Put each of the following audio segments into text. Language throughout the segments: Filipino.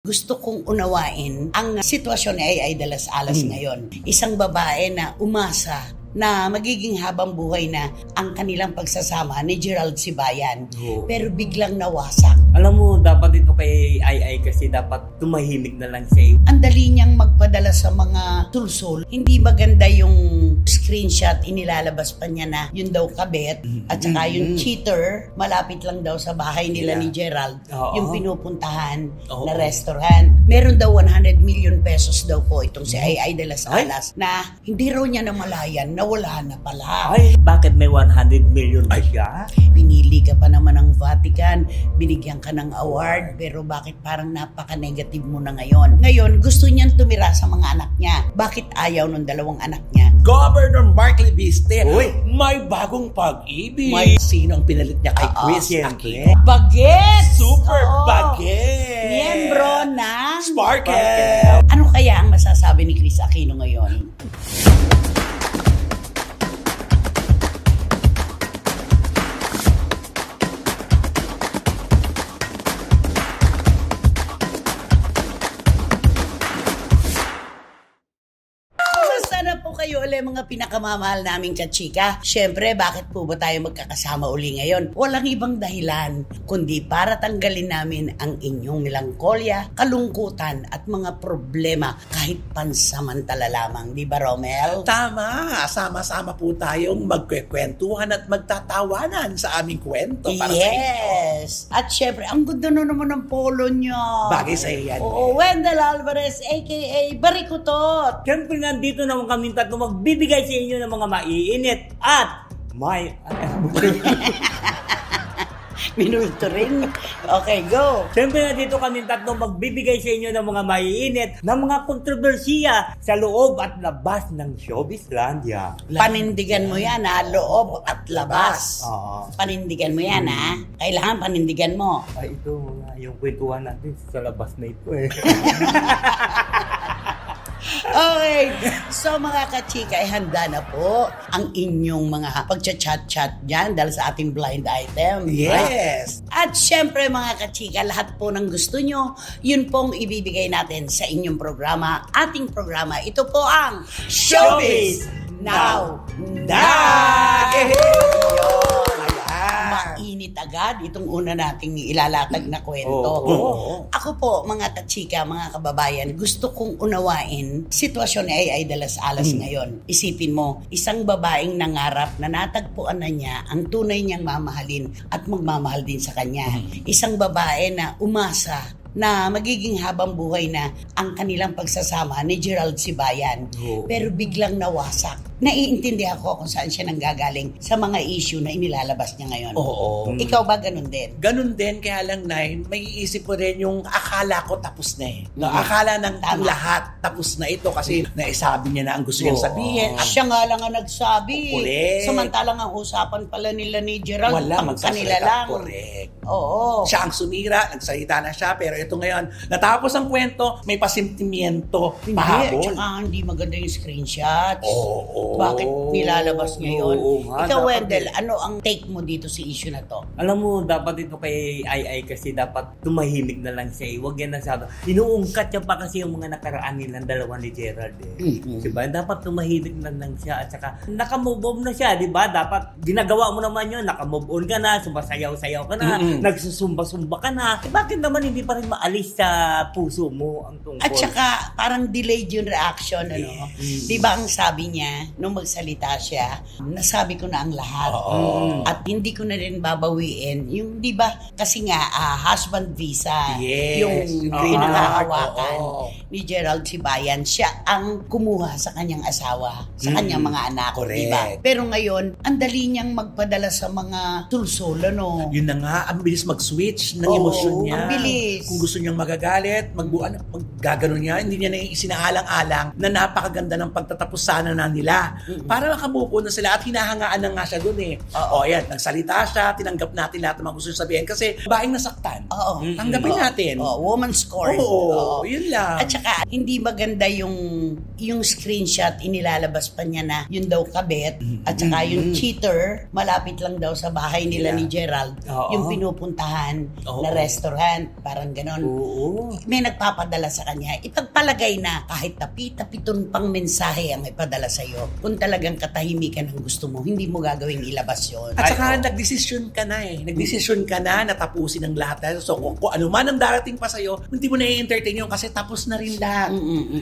Gusto kong unawain ang sitwasyon ni Ay de las Alas ngayon. Isang babae na umasa na magiging habang buhay na ang kanilang pagsasama ni Gerald Sibayan. Pero biglang nawasak. Alam mo, dapat ito kay Ay kasi dapat tumahimik na lang siya. Ang dali niyang magpadala sa mga tulsol. Hindi maganda yung screenshot, inilalabas pa niya na yun daw kabet at saka yung cheater, malapit lang daw sa bahay nila ni Gerald, yung pinupuntahan na restaurant. Meron daw 100 million pesos daw po itong si Ay de las Alas na hindi raw niya namalayan, nawala na pala. Ay, bakit may 100 million ba siya? Pinili ka pa naman ng Vatican, binigyan ka ng award, pero bakit parang napaka-negative mo na ngayon? Ngayon, gusto niyang tumira sa mga anak niya. Bakit ayaw ng dalawang anak niya? Governor Mark Libiste, may bagong pag-ibig. Sino ang pinalit niya kay Chris? Siyempre. Bagets! Super Bagets! Miyembro ng Sparkle! Ano kaya ang masasabi ni Chris Aquino ngayon? Sana po kayo ulit mga pinakamamahal naming kachika. Siyempre, bakit po ba tayo magkakasama uli ngayon? Walang ibang dahilan, kundi para tanggalin namin ang inyong melangkolya, kalungkutan at mga problema kahit pansamantala lamang. Di ba, Romel? Tama! Sama-sama po tayong magkwekwentuhan at magtatawanan sa aming kwento para sa inyo. Yes! At syempre, ang ganda na naman ng polo nyo. Bagay sa'yo yan. Oo, Wendell Alvarez, a.k.a. Barikutot. Siyempre, nandito naman kaming tatlo magbibigay sa inyo ng mga maiinit at may... Minulto rin. Okay, go. Siyempre, nandito kaming tatlo magbibigay sa inyo ng mga maiinit na mga kontrobersiya sa loob at labas ng Showbizlandia. Panindigan mo yan, ha? Loob at labas. Oo. Panindigan mo yan, ha? Kailangan panindigan mo. Ay, ito, yung kwentuhan natin sa labas na ito eh. Okay, so mga kachika, handa na po ang inyong mga pagchat-chat dyan dahil sa ating blind item. Yes! At syempre mga kachika, lahat po ng gusto nyo, yun pong ibibigay natin sa inyong programa, ating programa. Ito po ang Showbiz Now! Mainit agad itong una nating ilalatag na kwento. Ako po, mga kachika, mga kababayan, gusto kong unawain sitwasyon ni Ay de las Alas ngayon. Isipin mo, isang babaeng nangarap na natagpuan na niya ang tunay niyang mamahalin at magmamahal din sa kanya. Isang babae na umasa na magiging habang buhay na ang kanilang pagsasama ni Gerald Sibayan. Pero biglang nawasak. Naiintindihan ko kung saan siya nanggagaling sa mga issue na inilalabas niya ngayon. Oo. Ikaw ba ganun din? Ganun din, kaya lang, Nine, may iisip ko rin yung akala ko tapos na eh. No, akala ng lahat tapos na ito kasi naisabi niya na ang gusto niyang sabihin. Siya nga lang ang nagsabi. Correct. Samantalang ang usapan pala nila ni Gerald, Wala, ang kanila magsasalita. lang. Correct. Oo. Siya ang sumira, nagsalita na siya, pero ito ngayon, natapos ang kwento, may pasintimiento, pahabol. Tsaka hindi maganda yung screenshots. Oo. Bakit nilalabas niya yun? nga, Ikaw, dapat Wendell, ano ang take mo dito sa issue na to? Alam mo, dapat ito kay Ay kasi dapat tumahimik na lang siya. Huwag yan nasyado. Inuungkat niya pa kasi yung mga nakaraan nilang dalawa ni Gerald eh. Diba? Dapat tumahimik na lang siya at saka nakamove on na siya, diba? Dapat ginagawa mo naman yun, nakamove on ka na, sumasayaw-sayaw ka na, nagsusumba-sumba ka na. Bakit naman hindi pa rin maalis sa puso mo ang tungkol? At saka, parang delayed yung reaction, ano? Diba ang sabi niya, nung magsalita siya, nasabi ko na ang lahat. At hindi ko na rin babawiin. Yung, di ba, kasi nga, husband visa, yung pinakahawakan ni Gerald Sibayan, siya ang kumuha sa kanyang asawa, sa kanyang mga anak, di ba? Pero ngayon, ang dali niyang magpadala sa mga tulsol, ano? Yun na nga, ang bilis mag-switch ng emosyon niya. Ang bilis. Kung gusto niyang magagalit, maggaganon niya, hindi niya na isinaalang-alang na napakaganda ng pagtatapos sana na nila. sila. Para makamove on na sila at hinahangaan na nga siya dun eh. Ayan, nagsalita siya, tinanggap natin lahat ng mga gusto sabihin kasi babaeng nasaktan. Tanggapin natin. Woman's scorn. Yun lang. At saka, hindi maganda yung screenshot, inilalabas pa niya na yun daw kabet. At saka yung cheater, malapit lang daw sa bahay nila ni Gerald. Yung pinupuntahan na restaurant. Parang ganon. May nagpapadala sa kanya. Ipagpalagay na kahit tapi-tapitun pang mensahe ang ipadala sa'yo. Kung talagang katahimikan ang gusto mo, hindi mo gagawing ilabas yun. At saka nagdesisyon ka na eh. Nagdesisyon ka na natapusin ang lahat. So kung ano man ang darating pa sa'yo, hindi mo na i-entertain yun kasi tapos na rin lahat.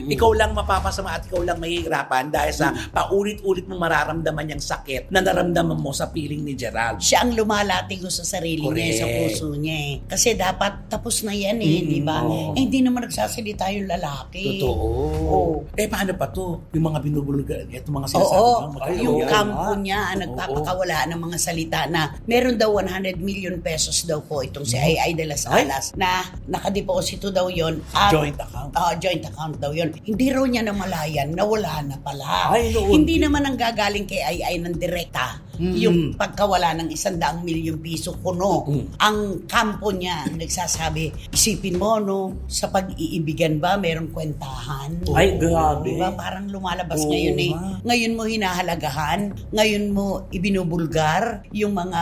Ikaw lang mapapasama at ikaw lang mahihirapan dahil sa paulit-ulit mo mararamdaman yung sakit na naramdaman mo sa piling ni Gerald. Siya ang lumalating sa sarili niya, sa puso niya eh. Kasi dapat tapos na yan eh, di ba? Hindi naman nagsasalita yung lalaki. Totoo. Paano pa to? Yung mga binubulgar, itong mga sinasabi. Yung kampo niya, nagpapakawala ng mga salita na meron daw 100 million pesos daw po itong si Ay de las Alas na nakadeposito daw yon at joint account. Joint account daw yon. Hindi raw niya namalayan, nawala na pala. Hindi naman ang gagaling kay Ay ng direkta yung pagkawala ng 100 milyong piso kuno. Ang kampo niya nagsasabi, isipin mo no, sa pag-iibigan ba merong kwentahan? Ay, grabe. Diba? Parang lumalabas ngayon eh. Ngayon mo hinahalagahan, ngayon mo ibinubulgar yung mga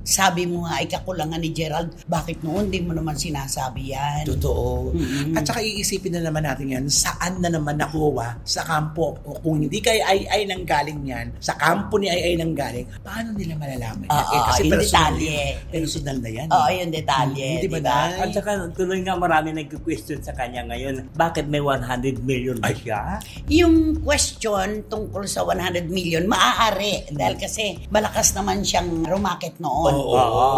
sabi mo nga ay kakulangan ni Gerald. Bakit noon di mo naman sinasabi yan? Totoo. At saka iisipin na naman natin yan, saan na naman nakuha sa kampo? O kung hindi kay Ay nang galing yan, sa kampo ni Ay nang galing, paano nila malalaman yan? Kasi personal na yan. Yung detalye. Di ba? At saka tuloy nga marami nag-question sa kanya ngayon, bakit may 100 million ba siya? Yung question tungkol sa 100 million, maaari. Dahil kasi malakas naman siyang rumakit noon.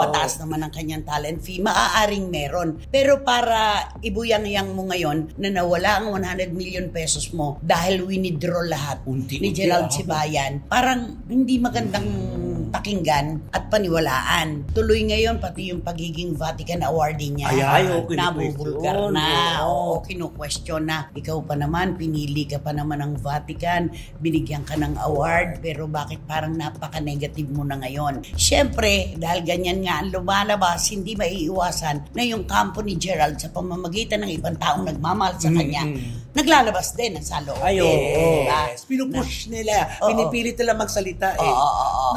Mataas naman ang kanyang talent fee. Maaaring meron. Pero para ibuyang-yang mo ngayon na nawala ang 100 million pesos mo dahil winidraw lahat ni Gerald Sibayan, parang hindi magandang pakinggan at paniwalaan. Tuloy ngayon pati yung pagiging Vatican awardee niya. Nabubulgar na. Kinu-question na. Ikaw pa naman, pinili ka pa naman ng Vatican, binigyan ka ng award, pero bakit parang napaka-negative mo na ngayon? Siyempre, dahil ganyan nga ang lumalabas, hindi maiiwasan na yung kampo ni Gerald sa pamamagitan ng ibang taong nagmamahal sa kanya, naglalabas din ang saloobin. Pinupush nila. Pinipilit nila magsalita eh.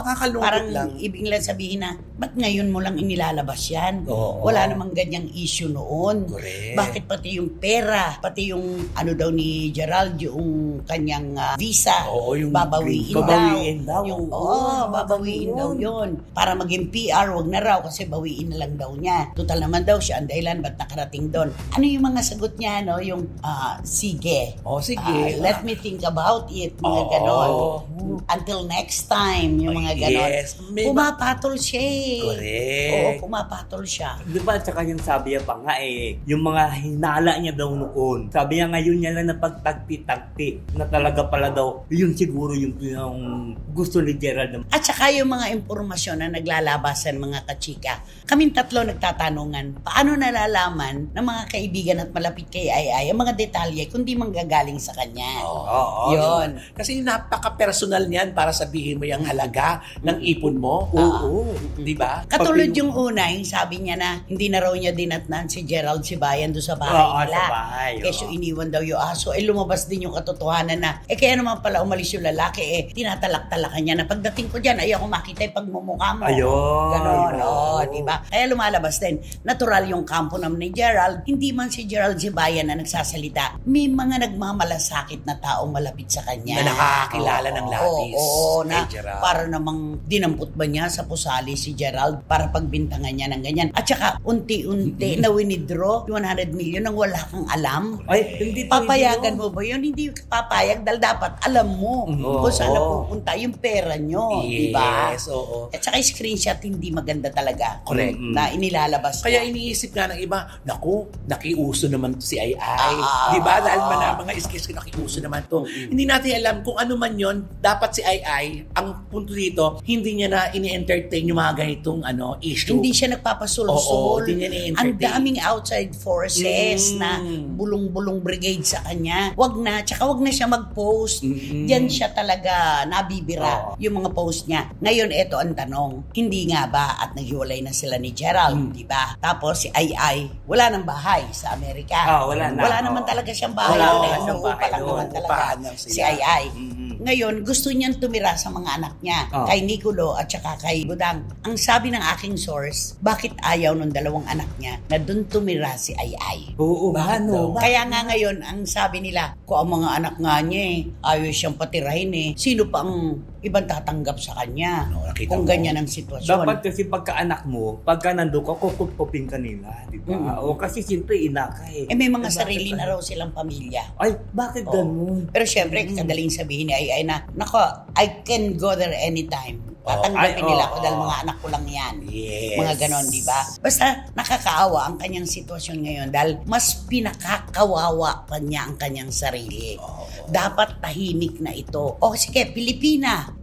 Nakakalungkot parang lang. ibig lang sabihin na, ba't ngayon mo lang inilalabas yan? Wala namang ganyang issue noon. Correct. Bakit pati yung pera, pati yung ano daw ni Gerald, yung kanyang visa, yung babawiin daw. Babawiin daw yun. Para maging PR, wag na raw kasi bawiin na lang daw niya. Total naman daw siya ang dahilan ba't nakarating doon. Ano yung mga sagot niya, no? Yung sige. Sige. Let me think about it. Mga ganon. Until next time, yung mga ganon. Yes. Pumapatol siya eh. Correct. Pumapatol siya. Di ba, tsaka yung sabi niya pa nga yung mga hinala niya daw noon. Sabi niya ngayon niya lang napagtagpi-tagpi na talaga pala daw, yun siguro yung gusto ni Gerald. At saka yung mga impormasyon na naglalabasan mga kachika. Kaming tatlo nagtatanungan, paano nalalaman ng mga kaibigan at malapit kay Ay ang mga detalye kundi manggagaling sa kanya. Yun. Kasi napaka-personal niyan para sabihin mo yung halaga ng ipon mo. Di ba? Katulad yung una, yung sabi niya na hindi na raw niya dinatnan si Gerald Sibayan doon sa bahay nila. Kesyo iniwan daw yung aso. Lumabas din yung katotohanan na, kaya naman pala umalis yung lalaki, tinatalak-talakan niya na pagdating ko dyan, ayaw ko makita yung pagmumukha mo. Ganon. Di ba? Kaya lumalabas din. Natural yung kampo naman ni Gerald. Hindi man si Gerald Sibayan na nagsasalita. May mga nagmamalasakit na taong malapit sa kanya. Na nakakilala ng labis. Na para namang dinampot ba niya sa pusali si Gerald para pagbintangan niya ng ganyan. At saka unti-unti na winidraw 100 million nang wala kang alam. Hindi papayagan mo ba yun? Hindi papayag dahil dapat alam mo kung saan napupunta yung pera nyo. Diba? At saka yung screenshot hindi maganda talaga. Correct. Na inilalabas kaya iniisip nga ng iba, naku, nakiuso naman to si Ay. Diba? Dahil mga sketch nakiuso naman to. Hindi natin alam kung ano man yon. Dapat si Ay, ang punto dito, hindi hindi niya na ini-entertain yung mga ganitong issue. Hindi siya nagpapasulsul. Oo, hindi niya ni-entertain. Ang daming outside forces na bulong-bulong brigade sa kanya. Wag na, tsaka wag na siya mag-post. Diyan siya talaga nabibira yung mga post niya. Ngayon, eto ang tanong. Hindi nga ba at naghiwalay na sila ni Gerald, di ba? Tapos si Ai, wala nang bahay sa Amerika. Wala na. Wala naman talaga siyang bahay. Upa lang naman talaga si Ai. Ngayon, gusto niyang tumira sa mga anak niya, kay Nicolo at saka kay Budang. Ang sabi ng aking source, bakit ayaw ng dalawang anak niya na doon tumira si Ai? Oo, Kaya nga ngayon, ang sabi nila, kung ang mga anak nga niya ayaw siyang patirahin sino pa ang ibang tatanggap sa kanya kung ganyan ang sitwasyon? Dapat kasi pagka-anak mo, pagka nandun ka, kukupupin ka nila, di ba? O kasi siyempre inaka may mga sarili na raw silang pamilya. Ay, bakit ganun? Pero syempre, kadaling sabihin ni Ai na, nako, I can go there anytime. Tatanggapin nila ako dahil mga anak ko lang yan. Yes. Mga ganon, di ba? Basta nakakaawa ang kanyang sitwasyon ngayon dahil mas pinakakawawa pa niya ang kanyang sarili. Dapat tahimik na ito. O sige, Pilipina,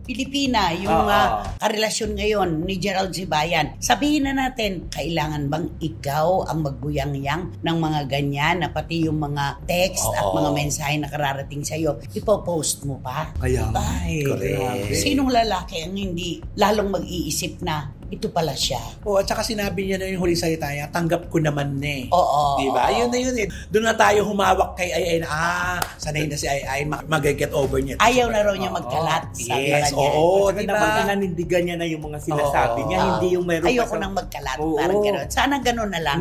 yung karelasyon ngayon ni Gerald Sibayan. Sabihin na natin, kailangan bang ikaw ang magbuyang-yang ng mga ganyan na pati yung mga text at mga mensahe na kararating sa'yo, ipopost mo pa? Kaya diba? Correct. Sinong lalaki ang hindi lalong mag-iisip na ito pala siya? At saka sinabi niya na yung huling salita niya, tanggap ko naman Oo. Diba? Yun na yun Doon na tayo humawak kay Ai na, sanay na si Ai, mag-get over niya. Ayaw na raw niya magkalat sa kanya. Diba? Dapat nanindigan niya na yung mga sinasabi niya, hindi yung mayroon ayoko nang magkalat. Parang gano'n. Sana gano'n na lang.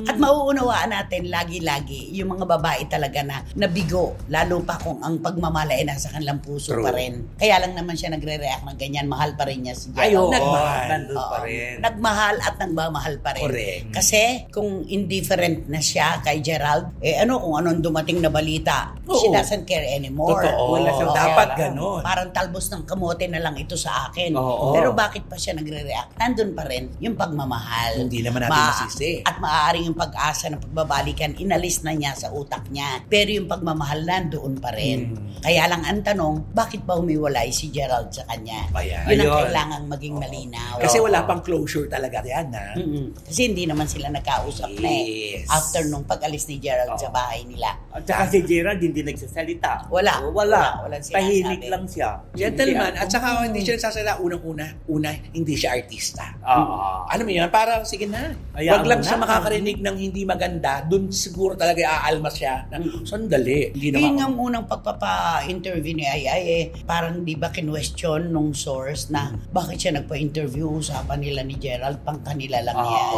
At mauunawaan natin lagi-lagi yung mga babae talaga na nabigo. Lalo pa kung ang pagmamahal ay nasa kanilang puso pa rin. Kaya lang naman siya nagre-react ng ganyan. Mahal pa rin niya si Gerald. Nandun pa rin. Nagmahal at nagmamahal pa rin. Correct. Kasi kung indifferent na siya kay Gerald, kung anong dumating na balita, she doesn't care anymore. Totoo. Wala siyang dapat kaya ganon. Parang talbos ng kamote na lang ito sa akin. Pero bakit pa siya nagre-react? Nandun pa rin yung pagmamahal. Hindi naman natin masisi. At maaaring yung pag-asa ng pagbabalikan, inalis na niya sa utak niya. Pero yung pagmamahal nandoon pa rin. Kaya lang ang tanong, bakit ba humiwalay si Gerald sa kanya? Yun ang kailangang maging malinaw. Kasi wala pang closure talaga yan, ha? Kasi hindi naman sila nagkausap na after nung pag-alis ni Gerald sa bahay nila. At saka si Gerald hindi nagsasalita. Wala sinasabi. Tahimik lang siya. Gentleman. At saka hindi siya nagsasalita unang-una, hindi siya artista. Alam mo yun, parang sige na. Wag lang siya makakarinig ng hindi maganda, dun siguro talaga aalmas siya na sandali. Yun ang unang pagpapa-interview ni Ai parang di ba kinwestiyon nung source na bakit siya nagpa-interview, usapan nila ni Gerald, pang kanila lang yan.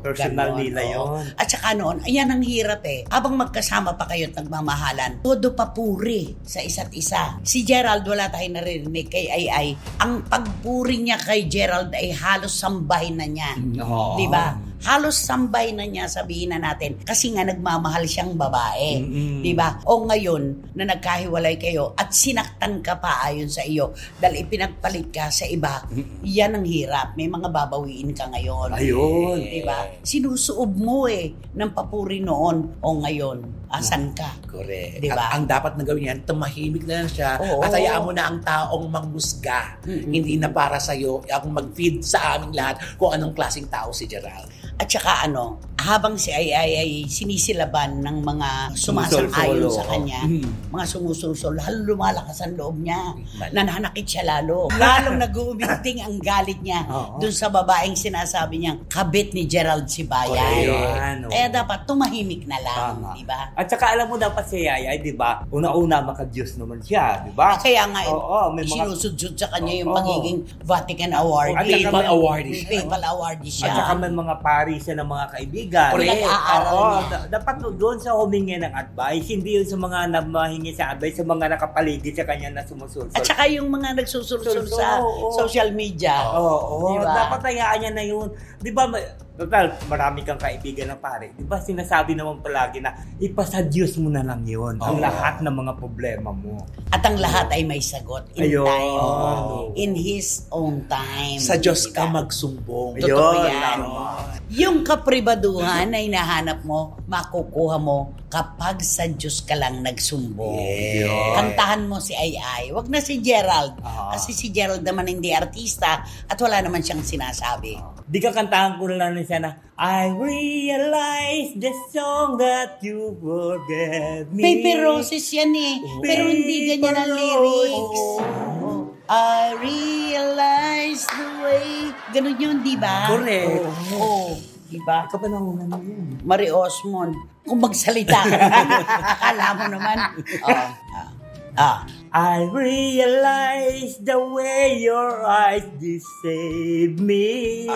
Personal nila yun. At saka noon, ayan ang hirap habang magkasama pa kayo at nagmamahalan, todo papuri sa isa't isa. Si Gerald, wala tayong naririnig kay Ai. Ang pagpuri niya kay Gerald ay halos sambay na niya. Di ba? Halos sambay na niya, sabihin na natin, kasi nga nagmamahal siyang babae. Diba? O ngayon, na nagkahiwalay kayo at sinaktan ka pa ayon sa iyo dahil ipinagpalit ka sa iba, yan ang hirap. May mga babawiin ka ngayon. Ayun. Diba? Sinusuob mo ng papuri noon. O ngayon, asan ka? Correct. Diba? Ang dapat na gawin yan, tumahimik na lang siya at hayaan mo na ang taong mangmusga. Hindi na para sa'yo, akong mag-feed sa aming lahat kung anong klaseng tao si Gerald. At saka habang si Ai ay sinisilaban ng mga sumasang-ayon sa kanya, mga sumusulsol, lalo lumalakas ang loob niya. Nananakit siya lalo. Lalong nag-uuminting ang galit niya dun sa babaeng sinasabi niyang kabit ni Gerald Sibayan. Kaya dapat tumahimik na lang, di ba? At saka alam mo dapat si Ai, di ba? Una-una maka-Diyos naman siya, di ba? Kaya nga, may mga sinusudsud sa kanya yung pagiging Vatican awardee. Papal awardee siya. At saka may mga pari siya ng mga kaibigan. Dapat doon sa humingi ng advice, hindi yun sa mga namahingi sa advice, sa mga nakapaligid sa kanya na sumusulsol. At saka yung mga nagsusulsol sa social media. Diba? Dapat hayaan niya na yun. Di ba, total, marami kang kaibigan ng pare. Di ba, sinasabi naman palagi na ipasa Diyos mo na lang yun. Ang lahat ng mga problema mo. At ang lahat ay may sagot in time. In His own time. Sa Diyos ka magsumbong. Totoo yan. Yung kapribaduhan na hinahanap mo, makukuha mo kapag sa Diyos ka lang nagsumbong. Yes. Kantahan mo si Ay. Wag na si Gerald. Kasi si Gerald naman hindi artista at wala naman siyang sinasabi. Di ka kantahan ko lang siya na, I realize the song that you forget me. Paper Roses yan eh. Pero hindi ganyan ang lyrics. I realize the way. Ganun yun, di ba? Correct. Oo. Di ba? Ikaw pa nangunan mo yun. Marie Osmond. Kung magsalita ka, akala mo naman. I realize the way your eyes deceive me.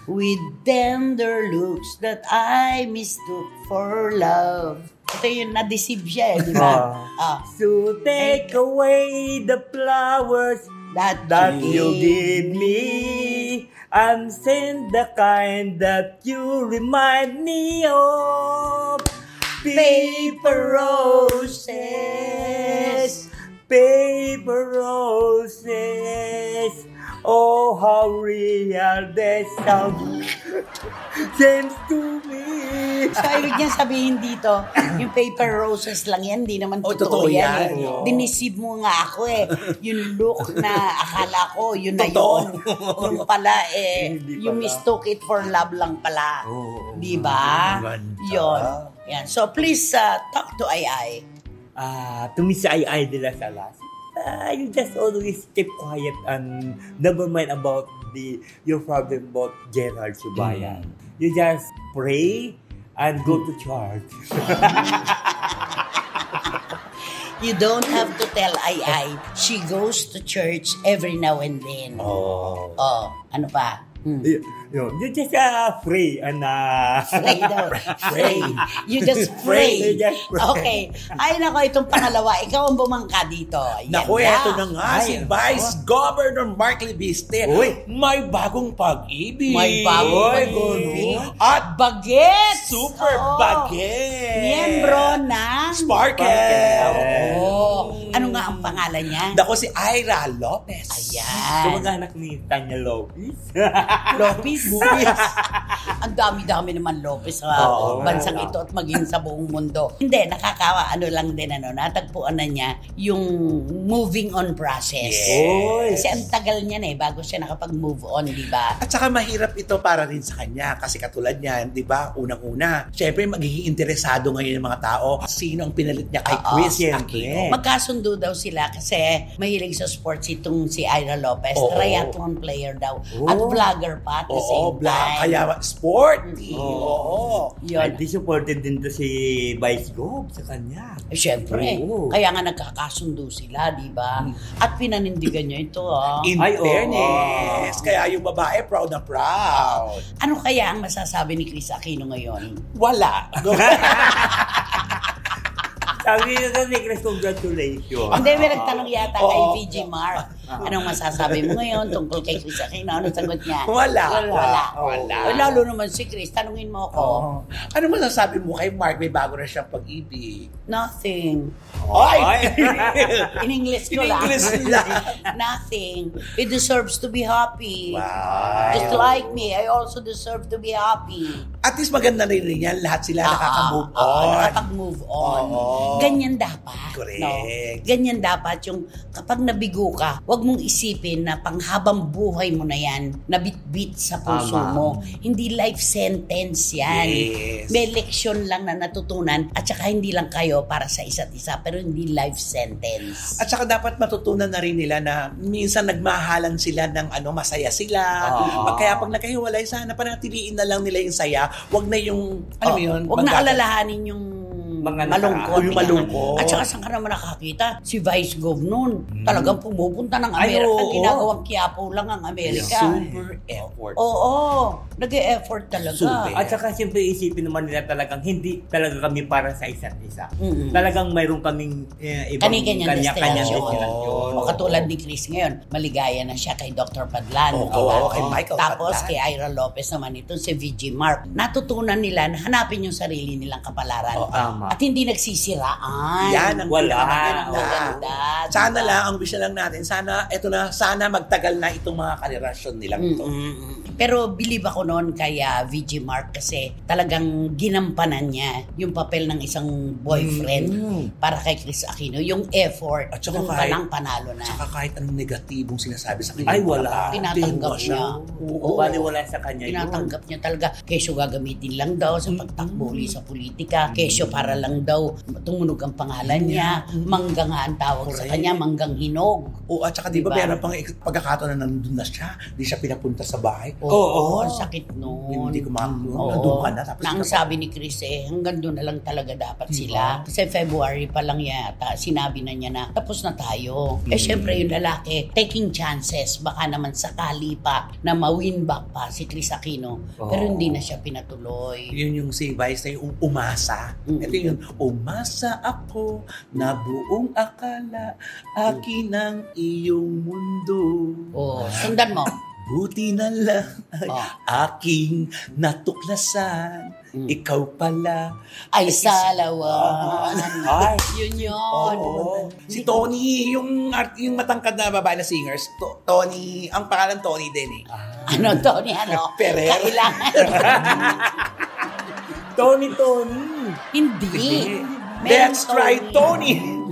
With tender looks that I mistook for love. Ito yung na-deceive siya, di ba? So take away the flowers that you give me, and send the kind that you remind me of. Paper roses, paper roses. Oh, how real they sound seems to me. So, ibig niya sabihin dito, yung paper roses lang yan, di naman totoo yan. Dinisib mo nga ako eh. Yung look na akala ko, yun na yun. Yung pala you mistook it for love lang pala. Di ba? Yun. Yan. So, please talk to Ay. To Miss Ay de las Alas. You just always keep quiet and never mind about your problem about Gerald Subayan. You just pray and go to church. You don't have to tell Ay. She goes to church every now and then. Ano pa? You just pray and Pray daw. Pray. You just pray. Okay. Ay, nako, itong pangalawa. Ikaw ang bumangka dito. Naku, eto na nga. Si Vice Governor Mark Libiste. May bagong pag-ibig. May bagong pag-ibig. At bagets. Super bagets. Miyembro na Sparkle. Ano nga ang pangalan niya? Dako si Ira Lopez. Ayan. Kumag-anak ni Tanya Lopez. Lopez. Ang dami-dami naman Lopez sa bansang ito at maging sa buong mundo. Hindi, nakakawa. Ano lang din, natagpuan na niya yung moving on process. Yes. Kasi ang tagal niya na bago siya nakapag-move on, di ba? At saka mahirap ito para rin sa kanya kasi katulad niyan, di ba, unang-una, syempre magiging interesado ngayon yung mga tao sino ang pinalit niya kay Chris Aquino. Magkasundo daw sila kasi mahilig sa sports itong si Ira Lopez. Triathlon player daw. At vlogger pa at the same time. Kaya sport. Yun. Di supported din to si Vice Gov sa kanya. Siyempre. Kaya nga nagkakasundo sila, di ba? At pinanindigan niya ito. In fairness. Kaya yung babae, proud na proud. Ano kaya ang masasabi ni Chris Aquino ngayon? Wala. Sabi nyo ni Chris, congratulations. Hindi, may nagtanong yata kay VJ Mark. Anong masasabi mo ngayon tungkol kay Chris Aquino? Anong sagot niya? Wala. Lalo naman si Chris, tanungin mo ako. Ano masasabi mo kay Mark? May bago na siyang pag-ibig. Nothing. In English ko lang. Nothing. He deserves to be happy. Wow. Just like me, I also deserve to be happy. At least maganda rin yan. Lahat sila nakaka-move on. Nakapag-move on. Ganyan dapat. Correct. No? Ganyan dapat yung kapag nabigo ka, huwag mong isipin na panghabang buhay mo na yan, nabitbit sa puso mo. Hindi life sentence yan. Yes. May leksyon lang na natutunan at saka hindi lang kayo para sa isa't isa pero hindi life sentence. At saka dapat matutunan na rin nila na minsan nagmahalan sila ng masaya sila. Kaya pag nagkahiwalay, sana panatiliin na lang nila yung saya. Huwag na yung, huwag na alalahanin yung malungkot. Yung malungkot. At saka saan ka naman nakakita? Si Vice Gov noon. Talagang pumupunta ng Amerika. Ginagawang Quiapo lang ang Amerika. Super effort. Nag-e-effort talaga. Super. At saka siyempre isipin naman nila talagang hindi talaga kami para sa isa't isa. Talagang mayroon kaming ibang kanya-kanya destinasyon. Katulad ni Chris ngayon, maligaya na siya kay Dr. Padlan. Kay Michael Tapos Padlan. kay Ira Lopez naman ito, si VJ Mark. Natutunan nila na hanapin yung sarili nilang kapalaran. Tama. At hindi nagsisiraan. Yan ang maganda. Sana lang, ang wish na lang natin, sana magtagal na itong mga karelasyon nilang ito. Pero believe ako ko noon kay VG Mark kasi talagang ginampanan niya yung papel ng isang boyfriend para kay Chris Aquino. Yung effort, at saka yung palang panalo na. Saka kahit anong negatibong sinasabi sa kanya. Ay, wala. Tinatanggap niya. Oo, wala sa kanya Tinatanggap niya talaga. Kesyo gagamitin lang daw sa pagtakboli sa politika. Kesyo para lang daw tumunog ang pangalan niya. Manggang nga ang tawag sa kanya, manggang hinog. Oo, at saka diba meron pang pagkakataon na nandun na siya, hindi siya pinapunta sa bahay. Oo, ang sakit noon. Hindi ko nandun ka na. Tapos ang sabi ni Chris hanggang doon na lang talaga dapat sila. Kasi February pa lang yata, sinabi na niya na tapos na tayo. Syempre yung lalaki, taking chances, baka naman sakali pa na ma-win back pa si Chris Aquino. Pero hindi na siya pinatuloy. Yun yung si Vice na yung umasa. Ito yung umasa ako na buong akala akin ang iyong mundo. Sundan mo. Buti na lang aking natuklasan. Ikaw pala ay salawan. Ay, yun. Si Tony, yung matangkad na babae na singers, Tony, ang pangalan Tony din eh. Ano, Tony, Ferrer. Kailangan. Tony. Hindi. Let's try Tony.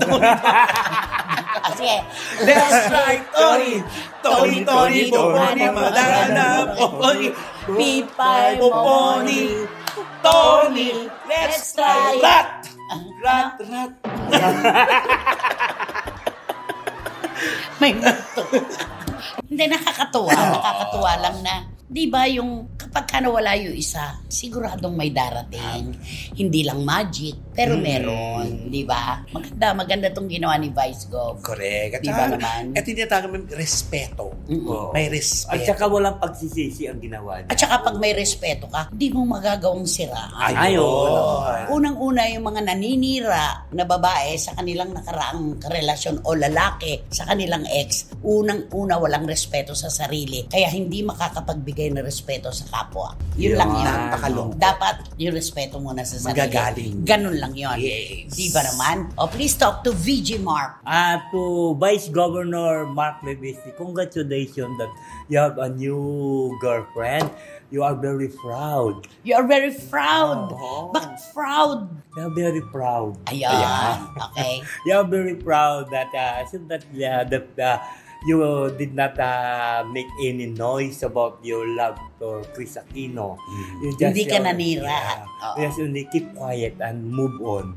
Sige. Let's try Tony. Tony, Poponi, Madana, Poponi, Pipay, Poponi, Tony. Let's try Rat. May muto. Hindi, nakakatuwa lang na, di ba yung kapag ka nawala yung isa, siguradong may darating. Hindi lang magic, pero meron, di ba? Maganda tong ginawa ni Vice Gov. Correct. Di ba naman? At hindi natawag may respeto. May respeto. At saka walang pagsisisi ang ginawa niya. At saka pag may respeto ka, hindi mo magagawang siraan. Ayun. Unang-una yung mga naninira na babae sa kanilang nakaraang karelasyon o lalaki sa kanilang ex, unang-una walang respeto sa sarili. Kaya hindi makakapagbigay ng respeto sa kapwa. Yun lang yun. Napakalungkot. Dapat yung respeto muna sa sarili. Magagaling. Ganun lang yun. Yes. Di ba naman? Please talk to VG Mark. To Vice Governor Mark Levesque, congratulations that you have a new girlfriend. You are very proud. You are very proud. Bakit proud? You are very proud. Ayan. Okay. You are very proud that you did not make any noise about your love for Chris Aquino. You just, Hindi ka nanira. Just only keep quiet and move on.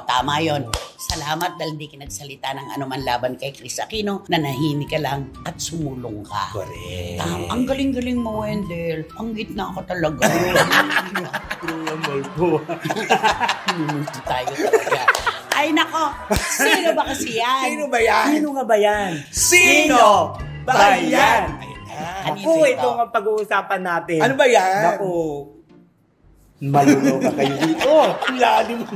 Tama yun. Salamat dahil di ka nagsalita ng anuman laban kay Chris Aquino, nanahimik ka lang at sumulong ka. Correct. Ang galing-galing mo, Wendell. Ang gitna ka talaga. Ito tayo talaga. Ay, nako. Sino ba kasi yan? Sino ba yan? Sino nga ba yan? Sino ba yan? Ako, ito ang pag-uusapan natin. Ano ba yan? Naku, maluloko kayo dito. Lalim.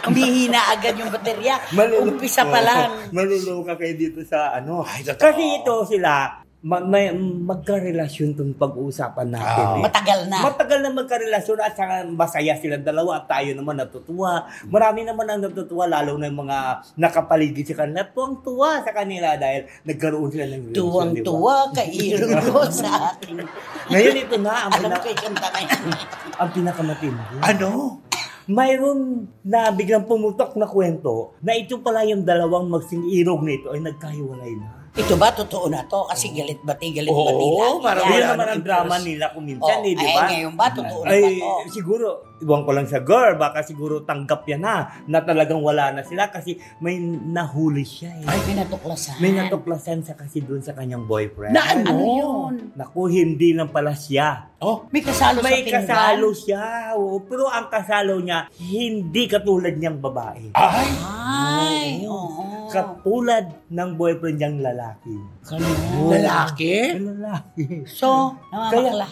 Humihina agad yung baterya. Umpisa pa lang. Maluloko kayo dito sa ano. Ay, totoo. Kasi ito sila, magkarelasyon itong pag-uusapan natin. Matagal na. Matagal na magkarelasyon at saka masaya silang dalawa at tayo naman natutuwa. Marami naman ang natutuwa, lalo na yung mga nakapaligid sa kanila. Tuwang-tuwa sa kanila dahil nagkaroon sila ng relasyon. Tuwang-tuwa kairo ko sa akin. Ngayon ito na ang, Alam ko yung kanta na yan. ang pinakamatindi. Ano? Mayroon na biglang pumutok na kwento na ito pala yung dalawang magsing-irog nito ay nagkahiwalay na. Ito ba, totoo na to? Kasi galit-bati lang. parang Yun wala naman nang ang drama nila kung minsan, di ba? Ngayon ba, totoo na ba to? Siguro, iwan ko lang sa girl, baka siguro tanggap yan na talagang wala na sila kasi may nahuli siya eh. Ay, may natuklasan. May natuklasan sa kasi doon sa kanyang boyfriend. Na ano yun? Naku, hindi lang pala siya. May kasalo sa May pinggan? kasalo siya. Pero ang kasalo niya, hindi katulad niyang babae. Ay, oo. Katulad ng boyfriend niyang lalaki. Ganun. Lalaki? Lalaki. So, namamakla.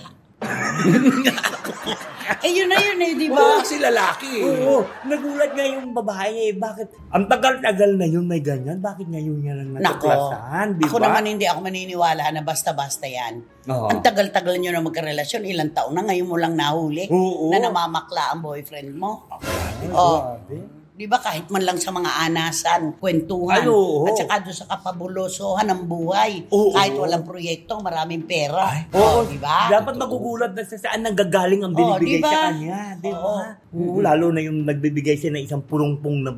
Yun na yun di ba? Kasi lalaki. Oo, nagulat nga yung babae bakit? Ang tagal-tagal na yun may ganyan. Bakit ngayon niya lang natuklasan? Diba? Ako naman hindi ako maniniwala na basta-basta yan. Oo. Ang tagal-tagal nyo na magkarelasyon, ilang taon na ngayon mo lang nahuli Oo. na namamakla ang boyfriend mo. Grabe. Di ba kahit man lang sa mga anasan, kwentuhan, Ay, oo. at saka doon sa kapabulosohan ng buhay, Oo, kahit oo. walang proyekto, maraming pera. Oo, Di ba? Dapat magugulat na sa saan nanggagaling ang binibigay diba? sa kanya, di ba? Oo. Lalo na yung nagbibigay siya ng isang purungpong na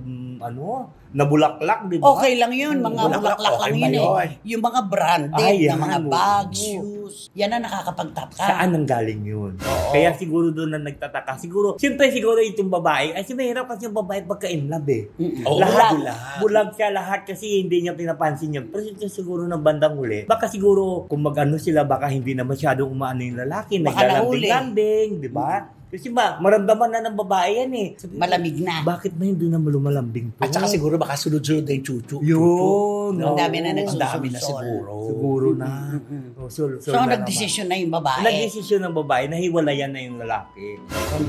na bulaklak, di ba? Okay lang yun, mga Bulaklak, bulaklak okay lang ba yun yun? Yung mga branded Ay, na mga yan, bags, oo. shoes, yan ang nakakapagtaka. Saan nanggaling yun? Kaya siguro doon na nagtataka. Siguro itong babae, kasi mahirap kasi yung babae pagka-in love eh. Oo, Lahat, bulag. bulag siya lahat kasi hindi niya pinapansin niya. Pero ito siguro ng bandang huli, baka siguro kung mag-ano sila, baka hindi na masyadong umaano yung lalaki, Baka nahuli. naglalambing-lambing, di ba? Kasi maramdaman na ng babae yan eh. Sabi, Malamig na. bakit ba hindi na malumalambing to? At saka siguro baka sunod-sunod na yung chuchu. Yun. Ang dami na Ang dami na nagsusulsol. siguro. Siguro na. Oh, So, nagdesisyon na yung babae. Nagdesisyon ng babae na hiwalayan na yung lalaki.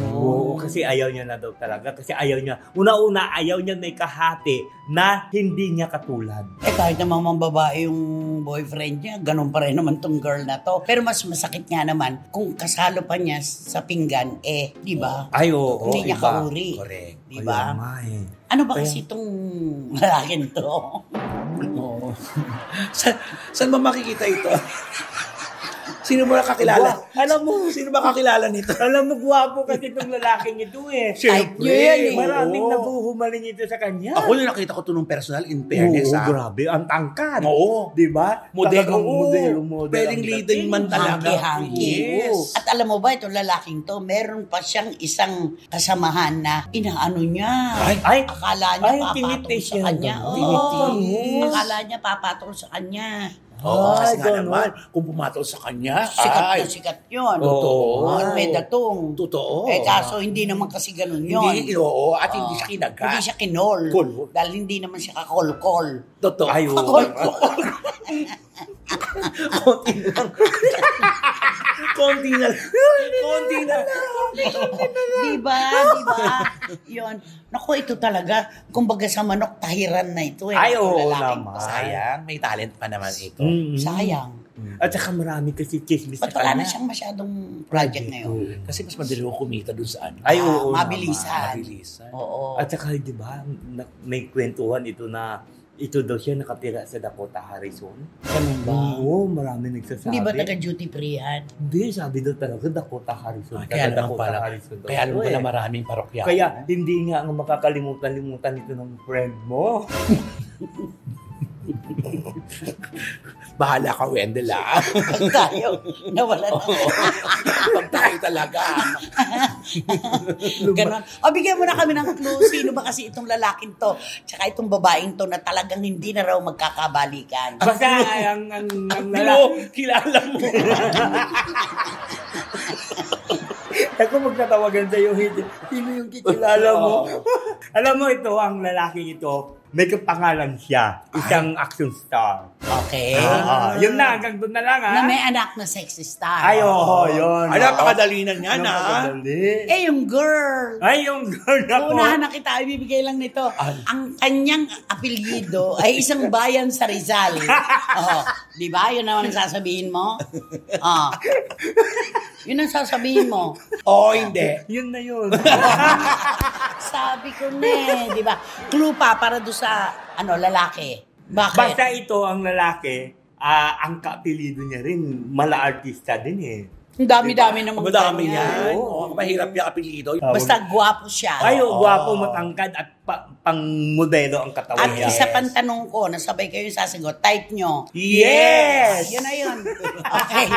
Oo, kasi ayaw niya na daw talaga. Kasi ayaw niya. Una-una, ayaw niya may kahati na hindi niya katulad. Kahit naman mga babae yung boyfriend niya, ganun pa rin naman tong girl na to. Pero mas masakit nga naman kung kasalo pa niya sa pinggan, di ba? Ay, oo. Hindi niya iba. kauri. Correct. Di ba? Kaya nga eh. Ano ba kasi itong lalaking to? Oo. Saan ba makikita ito? Sino mo nakakilala? Alam mo, Sino ba kakilala nito? alam mo, guwapo kasi itong lalaking ito eh. Siyempre. yan eh. Maraming Oo. nabuhumaling ito sa kanya. Ako yung nakita ko to nung personal, in fairness. Oo, grabe. Ang tangkad. Oo. Di ba? Model, Talagang model. Pwedeng leading man talaga. Hangki-hangki. Yes. At alam mo ba, itong lalaking to, meron pa siyang isang kasamahan na inaano niya. Ay, Akala niya ay, papatol tinitis sa niya. kanya. Tinitis. Akala niya papatol sa kanya. Oo, kasi nga ganun. naman, kung pumatol sa kanya, Sikat ay, na sikat yun. Totoo. At may datong. Totoo. Kaso hindi naman kasi ganun yun. Hindi, oo, at hindi siya kinagat. Hindi siya kinol. Kol. Dahil hindi naman siya kakol-kol. Totoo. Ay, oo. Konti lang. Konti na lang. Konti na lang. Diba? Yun. Naku, ito talaga. Kumbaga sa manok, tahiran na ito eh. Ay, Itong oo lalaking naman. to. Sayang, may talent pa naman ito. Sayang. At saka marami kasi chismis Ba't sa wala na kanya. siyang masyadong project ngayon? Kasi mas madali ko kumita dun sa ano. Ay, oo Mabilisan. Mabilisan. Oo. At saka, di ba, may kwentuhan ito na ito daw siya nakatira sa Dakota Harrison. Ganun ba? Oo, marami nagsasabi. Hindi ba taga-duty free yan? Hindi, sabi daw talaga Dakota Harrison. Kaya naman Dakota pala. Harrison daw. Kaya naman Oo, pala eh. maraming parokya. Kaya hindi nga ang makakalimutan-limutan ito ng friend mo. Bahala ka, Wendell, ah. Pag tayo, nawala na. Pag tayo talaga. Ganon. O, bigyan mo na kami ng clue. Sino ba kasi itong lalaking to? Tsaka itong babaeng to na talagang hindi na raw magkakabalikan. Basta ang Ano, kilala mo. Ako magtatawagan sa'yo, sino yung kikilala mo? Alam mo, ito, ang lalaking ito, may kapangalan siya. Isang action star. Okay. Yun na, hanggang doon na lang, ha? Na may anak na sexy star. Ay, oo, yun. Ay, napakadali na niyan, ah. Napakadali. Yung girl. Ay, yung girl na po. Unahan na kita, ibibigay lang nito. Ang kanyang apelyido ay isang bayan sa Rizal. Di ba? Yun naman ang sasabihin mo. Yun ang sasabihin mo. Oo, hindi. Yun na yun. Sabi ko na di ba? Clue pa para doon sa lalaki. Bakit? Basta ito, ang lalaki, ang kaapelido niya rin, mala-artista din eh. Ang dami-dami namang Madami ganyan. yan. Oo, mahirap yung apelido. Basta gwapo siya. Ay, gwapo, matangkad at pang-modelo ang katawan At niya. isa pang tanong ko, nasabay kayo yung sasagot, type nyo. Yes! Yun na yun. Okay.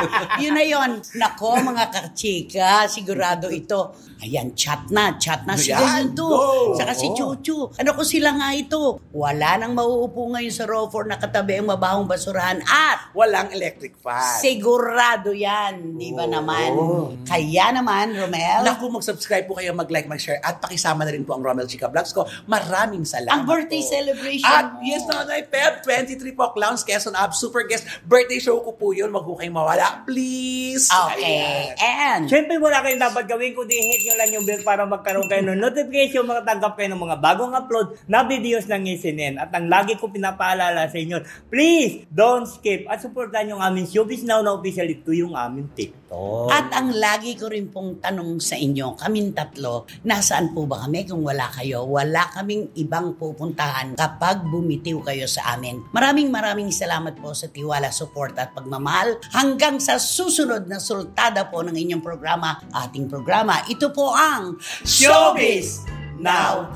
Yun na yun. Nako, mga kachika, sigurado ito. Ayan, chat na si Ayan, ganyan to. go. Saka si Chuchu. Ano ko sila nga ito? Wala nang mauupo ngayon sa row 4 na katabi ang mabahong basurahan at Walang electric fan. sigurado yan. Di ba naman? Kaya naman, Romel, Naku, mag-subscribe po kayo, mag-like, mag-share, at pakisama na rin po ang Romel Chica Vlogs ko. Maraming salamat ang birthday po. celebration At mo. yes, Nanay Pep, 23 po, Clowns Quezon Ab, super guest. Birthday show ko po yun. Wag po kayong mawala. Please. Okay. Ayan. And, Siyempre, wala kayong dapat gawin kundi hit nyo lang yung bell para magkaroon kayo ng notification, makatanggap kayo ng mga bagong upload na videos ng SNN. At ang lagi ko pinapaalala sa inyo, please, don't skip at supportan yung aming Showbiz Now na official. Ito yung aming TikTok. at ang lagi ko rin pong tanong sa inyo, kaming tatlo, nasaan po ba kami kung wala kayo? Wala wala kaming ibang pupuntahan kapag bumitiw kayo sa amin. Maraming salamat po sa tiwala, support at pagmamahal. Hanggang sa susunod na sultada po ng inyong programa, ating programa. Ito po ang Showbiz Now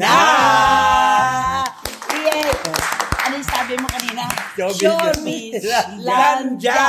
Na! Yes! Ano yung sabi mo kanina? Showbiz Lanja!